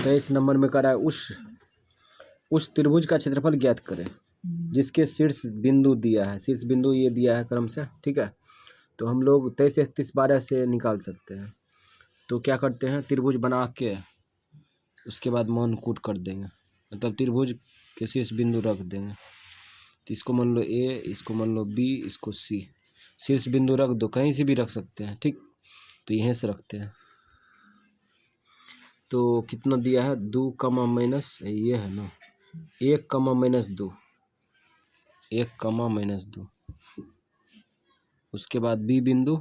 23 number में करा है उस त्रिभुज का क्षेत्रफल ज्ञात करें जिसके शीर्ष बिंदु दिया है। शीर्ष बिंदु ये दिया है क्रम से, ठीक है। तो हम लोग 23, 31, 12 से निकाल सकते हैं। तो क्या करते हैं, त्रिभुज बना के उसके बाद मान कूट कर देंगे, मतलब त्रिभुज के शीर्ष बिंदु रख देंगे। तो इसको मान लो ए, इसको मान लो बी, इसको सी। शीर्ष बिंदु रख दो, कहीं से भी रख सकते हैं, ठीक। तो यहीं से रखते हैं। तो कितना दिया है, 2 कमा माइनस ये है ना, 1 कमा माइनस 2, 1 कमा माइनस 2। उसके बाद बी बिंदु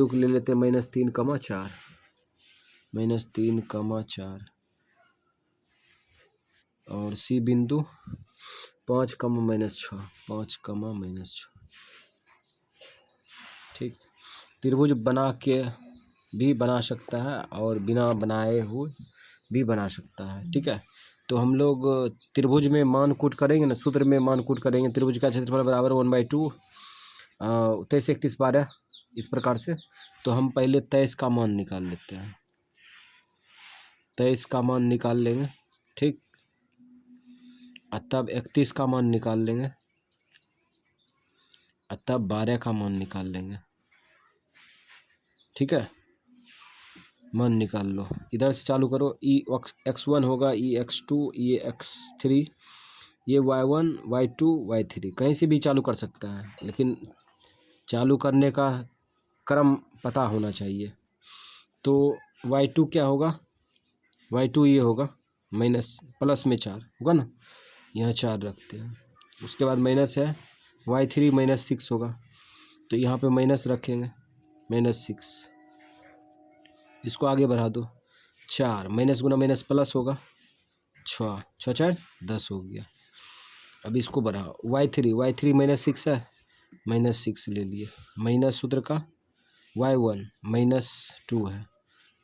को ले लेते हैं -3 कमा 4, -3 कमा 4। और सी बिंदु 5 कमा -6, 5 कमा -6, ठीक। त्रिभुज बना के भी बना सकता है और बिना बनाए हुए भी बना सकता है, ठीक है। तो हम लोग त्रिभुज में मान कूट करेंगे ना, सूत्र में मान कूट करेंगे। त्रिभुज का क्षेत्रफल बराबर 1/2 23, 31, 12 इस प्रकार से। तो हम पहले 23 का मान निकाल लेते हैं, 23 का मान निकाल लेंगे, ठीक। और तब 31 का मान निकाल लेंगे, और तब 12 का मान निकाल लेंगे, ठीक है। मान निकाल लो, इधर से चालू करो। x1 होगा, x2, x3, ये y1, y2, y3 कहीं से भी चालू कर सकता है, लेकिन चालू करने का क्रम पता होना चाहिए। तो y2 क्या होगा, y2 ये होगा प्लस में 4 होगा ना, यहाँ 4 रखते हैं। उसके बाद माइनस है, y3 -6 होगा, तो यहाँ पे माइनस रखेंगे, -6। इसको आगे बढ़ा दो, 4 माइनस गुना माइनस प्लस होगा, 6 6 4 10 हो गया। अब इसको बढ़ाओ, y3 -6 है, -6 ले लिए। माइनस सूत्र का y1 -2 है,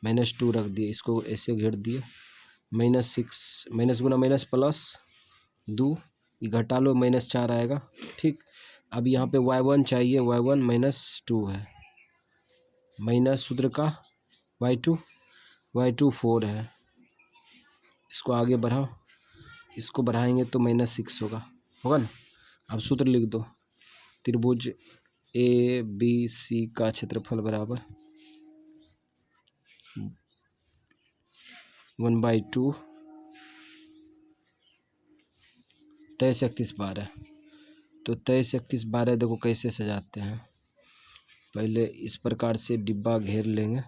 -2 रख दिए, इसको ऐसे घेर दिए। -6 माइनस गुना माइनस प्लस 2, ये घटा लो, -4 आएगा, ठीक। अब यहाँ पे y1 चाहिए, y1 -2 है, माइनस सूत्र का y2 4 है। इसको आगे बढ़ाओ, इसको बढ़ाएंगे तो -6 होगा ना। अब सूत्र लिख दो, त्रिभुज ABC का क्षेत्रफल बराबर 1/2 23, 31, 12। तो 23, 31, 12 देखो कैसे सजाते हैं। पहले इस प्रकार से डिब्बा घेर लेंगे,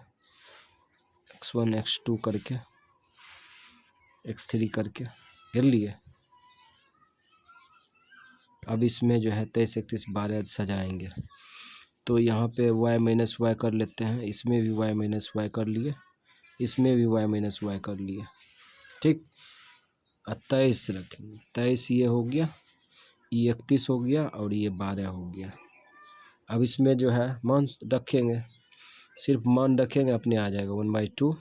x1 x2 करके, x3 करके घेर लिए। अब इसमें जो है 23, 31, 12 सजाएंगे। तो यहाँ पे y कर लेते हैं, इसमें भी y कर लिए, इसमें भी y कर लिए, ठीक। 23 रखेंगे, 23 ये हो गया, ये 31 हो गया, और ये 12 हो गया। अब इसमें जो है मान रखेंगे, सिर्फ मान रखेंगे, अपने आ जाएगा 1/2।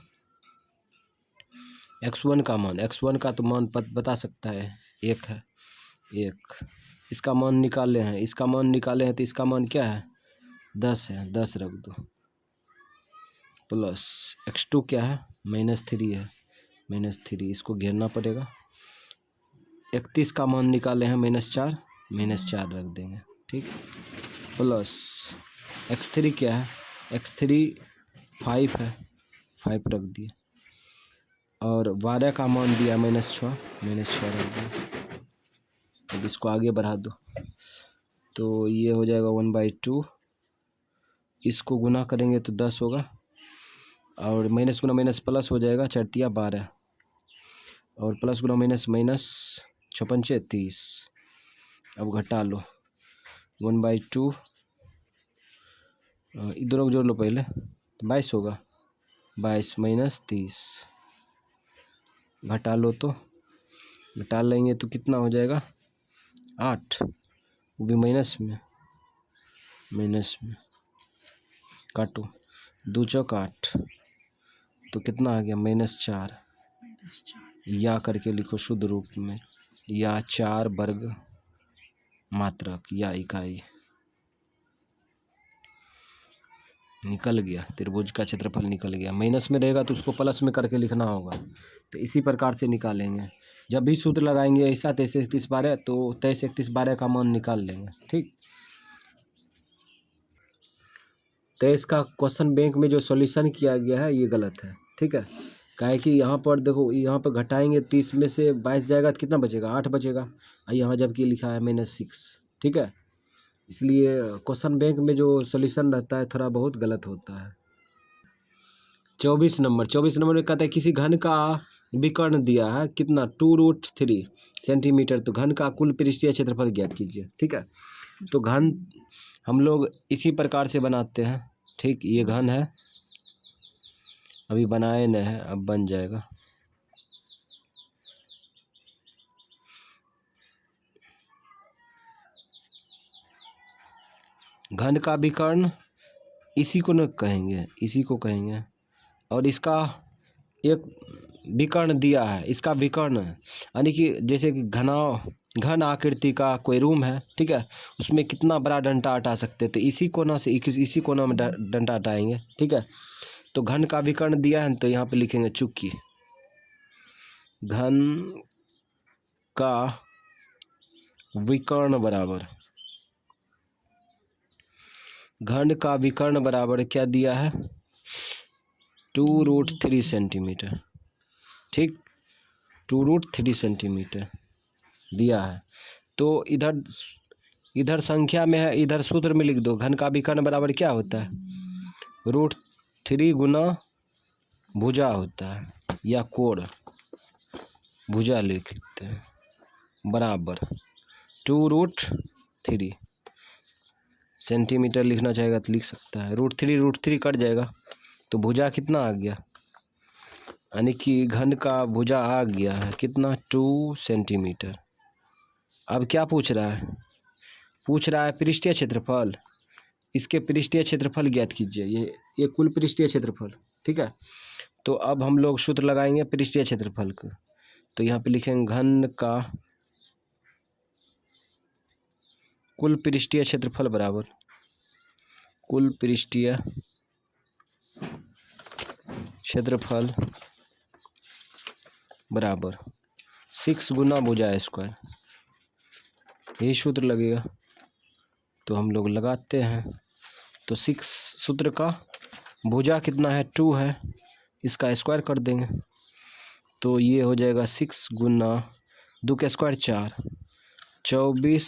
x1 का मान, x1 का तो मान बता सकता है, 1 है, 1। इसका मान निकाले हैं, इसका मान निकाले हैं, तो इसका मान क्या है, 10 है, 10 रख दो। प्लस x2 क्या है, -3 है, -3, इसको घेरना पड़ेगा। 31 का मान निकाले हैं, -4 रख देंगे, ठीक। प्लस x3 क्या है, x3 5 है, 5 रख दिए। और 12 का मान दिया -6 रख दिया। अब इसको आगे बढ़ा दो, तो ये हो जाएगा 1/2। इसको गुना करेंगे तो 10 होगा, और माइनस गुना माइनस प्लस हो जाएगा, 4 × 12, और प्लस गुना माइनस माइनस, 6 × 5 = 30। अब घटा लो, 1/2 इधर जोड़ लो पहले, तो 22 होगा, 22 - 30 घटा लो, तो घटा लेंगे तो कितना हो जाएगा, 8, वो भी माइनस में काटो, 2 × 4 = 8, तो कितना आ गया, -4। या करके लिखो शुद्ध रूप में, या 4 वर्ग मात्रक या इकाई। निकल गया, त्रिभुज का क्षेत्रफल निकल गया। माइनस में रहेगा तो उसको प्लस में करके लिखना होगा। तो इसी प्रकार से निकालेंगे। जब भी सूत्र लगाएंगे ऐसा 23 31 12 तो 23 31 12 का मान निकाल लेंगे। ठीक, तो इसका क्वेश्चन बैंक में जो सॉल्यूशन किया गया है ये गलत है। ठीक है, काहे कि यहाँ पर देखो, यहाँ पर घटाएंगे 30 में से 22 जाएगा तो कितना बचेगा, 8 बचेगा। और यहाँ जबकि लिखा है -6। ठीक है, इसलिए क्वेश्चन बैंक में जो सॉल्यूशन रहता है थोड़ा बहुत गलत होता है। 24 नंबर में कहता है किसी घन का विकर्ण दिया है कितना, 2√3 सेंटीमीटर। तो घन का कुल पृष्ठीय क्षेत्रफल ज्ञात कीजिए। ठीक है, तो घन हम लोग इसी प्रकार से बनाते हैं। ठीक, ये घन है, अभी बनाए नहीं है, अब बन जाएगा। घन का विकर्ण इसी को न कहेंगे, इसी को कहेंगे। और इसका एक विकर्ण दिया है, इसका विकर्ण यानी कि जैसे कि घन आकृति का कोई रूम है। ठीक है, उसमें कितना बड़ा डंडा हटा सकते हैं, तो इसी कोना से इसी कोना में डंडा हटाएंगे। ठीक है, तो घन का विकर्ण दिया है तो यहाँ पे लिखेंगे चूंकि घन का विकर्ण बराबर, घन का विकर्ण बराबर क्या दिया है, 2√3 सेंटीमीटर। ठीक, 2√3 सेंटीमीटर दिया है। तो इधर संख्या में है, इधर सूत्र में लिख दो। घन का विकर्ण बराबर क्या होता है, √3 गुना भुजा होता है, या कोण भुजा लिख लेते हैं, बराबर 2√3 सेंटीमीटर। लिखना चाहेगा तो लिख सकता है। √3 कट जाएगा तो भुजा कितना आ गया, यानी कि घन का भुजा आ गया है कितना, 2 सेंटीमीटर। अब क्या पूछ रहा है, पूछ रहा है पृष्ठीय क्षेत्रफल। इसके पृष्ठीय क्षेत्रफल ज्ञात कीजिए, ये कुल पृष्ठीय क्षेत्रफल। ठीक है, तो अब हम लोग सूत्र लगाएंगे पृष्ठीय क्षेत्रफल का। तो यहाँ पे लिखेंगे घन का कुल पृष्ठीय क्षेत्रफल बराबर कुल पृष्ठीय क्षेत्रफल बराबर 6 गुना भुजा स्क्वायर। यही सूत्र लगेगा, तो हम लोग लगाते हैं। तो 6 सूत्र का भुजा कितना है, 2 है, इसका स्क्वायर कर देंगे तो ये हो जाएगा 6 गुना 2 का स्क्वायर 4, 24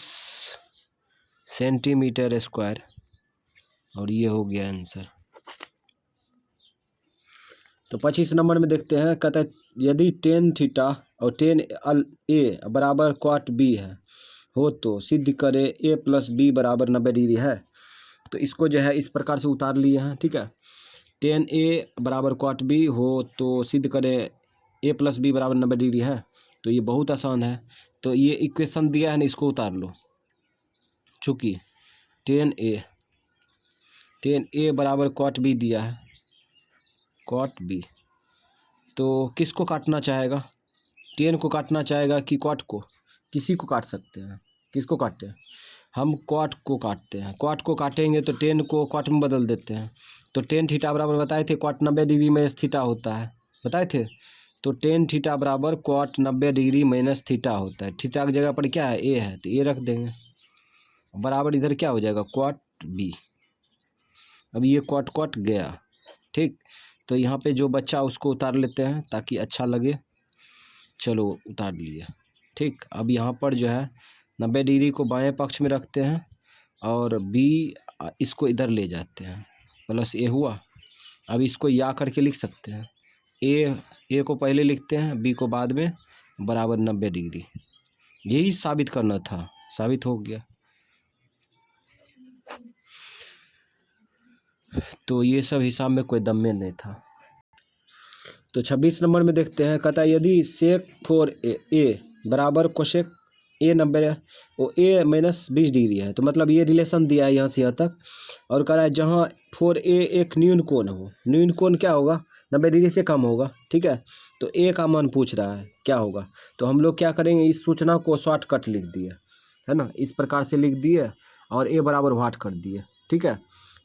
सेंटीमीटर स्क्वायर। और ये हो गया आंसर। तो 25 नंबर में देखते हैं, कहता है यदि tan थीटा और tan a बराबर cot b है हो तो सिद्ध करे a + b बराबर 90 डिग्री है। तो इसको जो है इस प्रकार से उतार लिए हैं। ठीक है, tan a बराबर cot b हो तो सिद्ध करे a + b बराबर 90 डिग्री है। तो ये बहुत आसान है, तो ये इक्वेशन दिया है ना, इसको उतार लो। चूँकि tan a बराबर cot b दिया है, cot b, तो किसको काटना चाहेगा, tan को काटना चाहेगा कि cot को, किसी को काट सकते हैं। किसको काटते हैं, हम cot को काटते हैं। cot को काटेंगे तो tan को cot में बदल देते हैं। तो tan थीटा बराबर बताए थे cot 90 डिग्री माइनस थीटा होता है, बताए थे। तो tan थीटा बराबर cot 90 डिग्री माइनस थीटा होता है। थीटा की जगह पर क्या है, a है, तो a रख देंगे बराबर इधर क्या हो जाएगा, cot b। अब ये cot गया। ठीक, तो यहाँ पे जो बच्चा उसको उतार लेते हैं ताकि अच्छा लगे। चलो उतार लिए। ठीक, अब यहाँ पर जो है 90 डिग्री को बाएं पक्ष में रखते हैं और b इसको इधर ले जाते हैं, प्लस a हुआ। अब इसको या करके लिख सकते हैं, a को पहले लिखते हैं, b को बाद में, बराबर 90 डिग्री। यही साबित करना था, साबित हो गया। तो ये सब हिसाब में कोई दम में नहीं था। तो 26 नंबर में देखते हैं, कहता है यदि sec4a बराबर कोशेक a 90 और a - 20 डिग्री है। तो मतलब ये रिलेशन दिया है यहाँ से यहाँ तक, और कह रहा है जहाँ 4a एक न्यून कोण हो। न्यून कोण क्या होगा, 90 डिग्री से कम होगा। ठीक है, तो a का मान पूछ रहा है क्या होगा। तो हम लोग क्या करेंगे, इस सूचना को शॉर्टकट लिख दिए है ना, इस प्रकार से लिख दिए और a बराबर व्हाट कर दिए। ठीक है,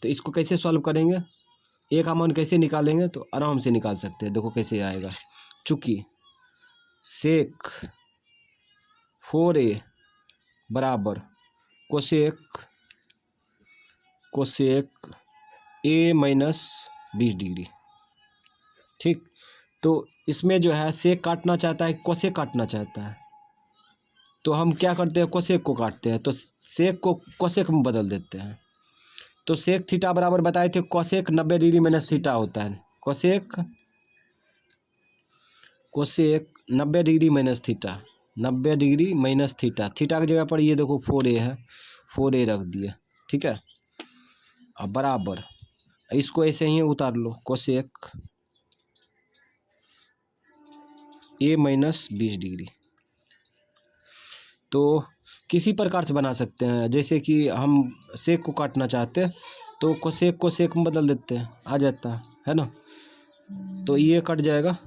तो इसको कैसे सॉल्व करेंगे, ए का मान कैसे निकालेंगे तो आराम से निकाल सकते हैं। देखो कैसे आएगा, चूँकि सेक 4a बराबर कोसेक ए माइनस 20 डिग्री। ठीक, तो इसमें जो है सेक काटना चाहता है, कोसेक काटना चाहता है, तो हम क्या करते हैं, कोसेक को काटते हैं। तो सेक को कोसेक में बदल देते हैं। तो सेक थीटा बराबर बताए थे कोसेक 90 डिग्री माइनस थीटा होता है। Cosec 90 degree minus theta, 90 degree minus theta. Theta की जगह पर ये देखो 4a है, 4a रख दिए। ठीक है, अब बराबर इसको ऐसे ही उतार लो, कोसेक ए माइनस 20 डिग्री। तो किसी प्रकार से बना सकते हैं, जैसे कि हम सेक को काटना चाहते हैं तो कोसेक को सेक में बदल देते हैं, आ जाता है ना। तो ये कट जाएगा।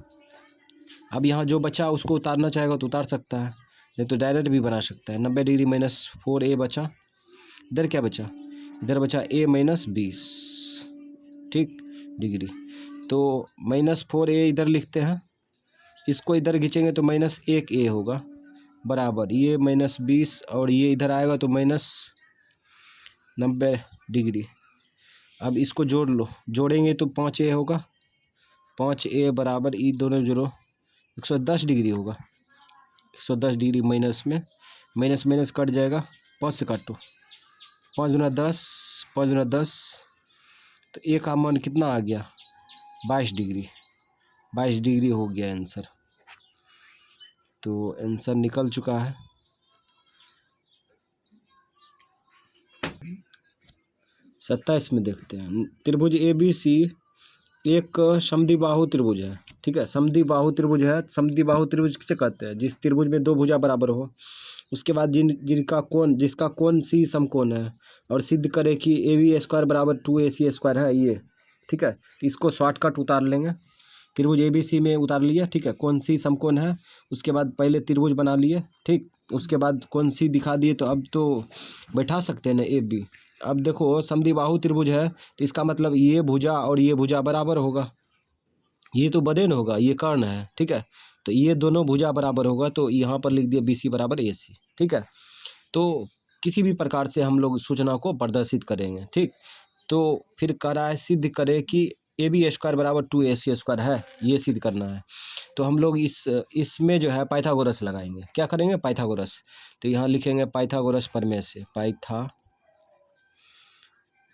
अब यहाँ जो बचा उसको उतारना चाहेगा तो उतार सकता है, नहीं तो डायरेक्ट भी बना सकता है। 90 डिग्री माइनस 4a बचा, इधर क्या बचा, इधर बचा a माइनस 20 ठीक डिग्री। तो माइनस 4a इधर लिखते हैं, इसको इधर खींचेंगे तो माइनस 1a होगा, बराबर ये माइनस 20 और ये इधर आएगा तो माइनस 90 डिग्री। अब इसको जोड़ लो, जोड़ेंगे तो 5a होगा, 5a बराबर ये दोनों जोड़ो 110 डिग्री होगा। 110 डिग्री माइनस में माइनस माइनस कट जाएगा, 5 से काटो, 5 गुना 10, 5 गुना 10, तो ए का मान कितना आ गया, 22 डिग्री। 22 डिग्री हो गया आंसर। तो आंसर निकल चुका है। 27 में देखते हैं। त्रिभुज ABC एक समद्विबाहु त्रिभुज है। ठीक है, समद्विबाहु त्रिभुज है। समद्विबाहु त्रिभुज किसे कहते हैं, जिस त्रिभुज में दो भुजा बराबर हो, उसके बाद जिसका कोण C समकोण है, और सिद्ध करे कि AB² बराबर 2AC² है ये। ठीक है, इसको शॉर्टकट उतार लेंगे। त्रिभुज ABC में उतार लिया। ठीक है, कोण C समकोण है, उसके बाद पहले त्रिभुज बना लिए। ठीक, उसके बाद कोण C दिखा दिए, तो अब तो बैठा सकते हैं ना AB। अब देखो समद्विबाहु त्रिभुज है तो इसका मतलब ये भुजा और ये भुजा बराबर होगा, ये तो बड़े न होगा, ये कर्ण है। ठीक है, तो ये दोनों भुजा बराबर होगा, तो यहाँ पर लिख दिया BC बराबर AC। ठीक है, तो किसी भी प्रकार से हम लोग सूचना को प्रदर्शित करेंगे। ठीक, तो फिर कह रहा है सिद्ध करें कि AB² बराबर 2AC² है, ये सिद्ध करना है। तो हम लोग इसमें जो है पाइथागोरस लगाएंगे। क्या करेंगे, पाइथागोरस। तो यहाँ लिखेंगे पाइथागोरस प्रमेय से,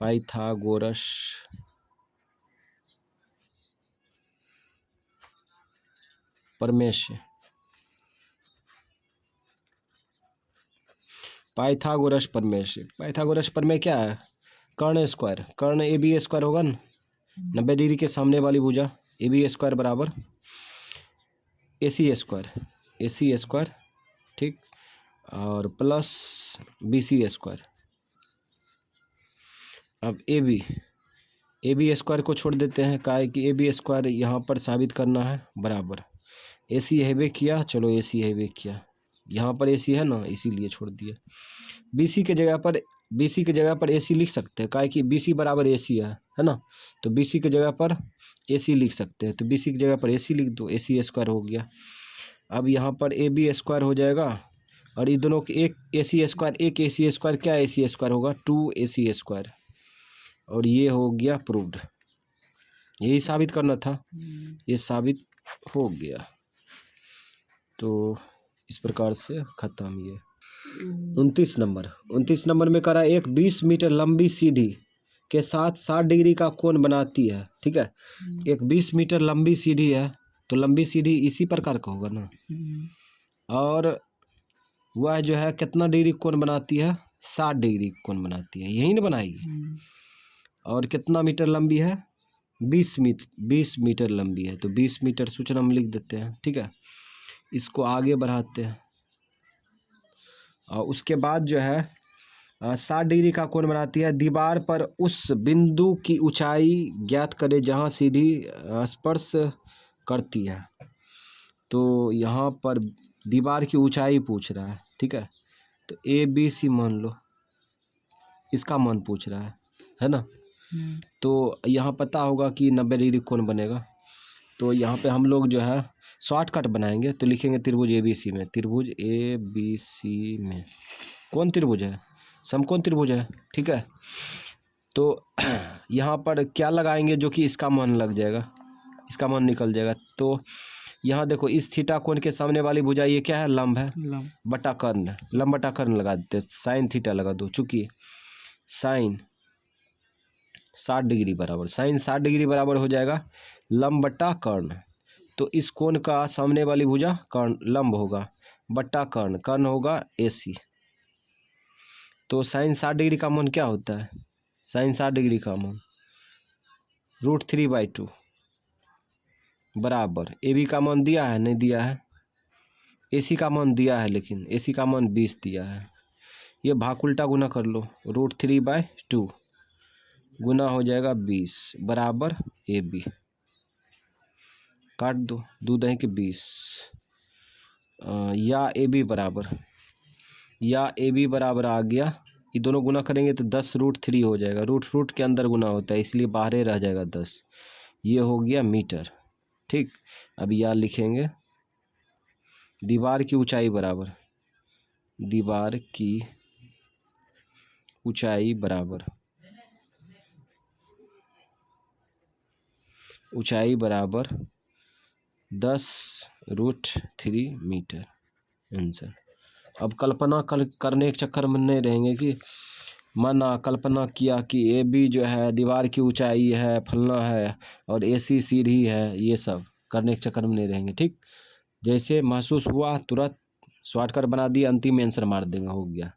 पाइथागोरस प्रमेय से, पाइथागोरस प्रमेय से। पाइथागोरस प्रमेय क्या है, कर्ण स्क्वायर, कर्ण AB² होगा ना, 90 डिग्री के सामने वाली भुजा AB² बराबर AC²। ठीक, और प्लस BC²। अब AB² को छोड़ देते हैं, का है कि AB² यहाँ पर साबित करना है बराबर AC हैवे किया, चलो AC हैवे किया, यहाँ पर AC है ना इसीलिए छोड़ दिया। BC के जगह पर AC लिख सकते हैं, का है कि BC बराबर AC है ना, तो BC के जगह पर AC लिख सकते हैं। तो BC की जगह पर AC लिख दो, AC² हो गया। अब यहाँ पर AB² हो जाएगा, और ये दोनों एक AC² क्या AC² होगा, 2AC², और ये हो गया प्रूव्ड। यही साबित करना था, ये साबित हो गया। तो इस प्रकार से खत्म ये। 29 नंबर में करा, एक 20 मीटर लंबी सीढ़ी के साथ 60 डिग्री का कोण बनाती है। ठीक है, एक 20 मीटर लंबी सीढ़ी है, तो लंबी सीढ़ी इसी प्रकार का होगा ना, और वह जो है कितना डिग्री कोण बनाती है, 60 डिग्री कोण बनाती है, यही ना बनाएगी। और कितना मीटर लंबी है, 20 मीटर लंबी है, तो 20 मीटर सूचना हम लिख देते हैं। ठीक है, इसको आगे बढ़ाते हैं, और उसके बाद जो है 60 डिग्री का कोण बनाती है। दीवार पर उस बिंदु की ऊंचाई ज्ञात करें जहां सीढ़ी स्पर्श करती है। तो यहाँ पर दीवार की ऊंचाई पूछ रहा है। ठीक है, तो ABC मान लो, इसका मान पूछ रहा है ना। तो यहाँ पता होगा कि 90 डिग्री कौन बनेगा। तो यहाँ पे हम लोग जो है शॉर्टकट बनाएंगे, तो लिखेंगे त्रिभुज ABC में, त्रिभुज ABC में कौन त्रिभुज है, समकोण त्रिभुज है, ठीक है। तो यहाँ पर क्या लगाएंगे जो कि इसका मान लग जाएगा, इसका मान निकल जाएगा। तो यहाँ देखो इस थीटा कोण के सामने वाली भुजा ये क्या है, लंब है, बटा कर्ण, लंब बटा कर्ण लगा देते, साइन थीटा लगा दो, चूंकि साइन 60 डिग्री बराबर, साइन 60 डिग्री बराबर हो जाएगा लंब बटा कर्ण। तो इस कोण का सामने वाली भुजा कर्ण लंब होगा, बटा कर्ण, कर्ण होगा AC। तो साइन 60 डिग्री का मान क्या होता है, साइन 60 डिग्री का मान √3/2 बराबर, AB का मान दिया है, नहीं दिया है, AC का मान दिया है, लेकिन AC का मान 20 दिया है। ये भाग उल्टा गुना कर लो, √3/2 गुना हो जाएगा 20 बराबर AB, काट दो, 2 दही के 20, या AB बराबर, या AB बराबर आ गया, ये दोनों गुना करेंगे तो 10√3 हो जाएगा, रूट के अंदर गुना होता है इसलिए बाहर रह जाएगा 10, ये हो गया मीटर, ठीक। अब यह लिखेंगे दीवार की ऊंचाई बराबर, दीवार की ऊंचाई बराबर, ऊंचाई बराबर 10√3 मीटर, आंसर। अब कल्पना करने के चक्कर में नहीं रहेंगे कि माना कल्पना किया कि AB जो है दीवार की ऊंचाई है, फलना है, और AC सीढ़ी है, ये सब करने के चक्कर में नहीं रहेंगे, ठीक। जैसे महसूस हुआ तुरंत शॉर्टकट बना दिया, अंतिम आंसर मार देंगे, हो गया।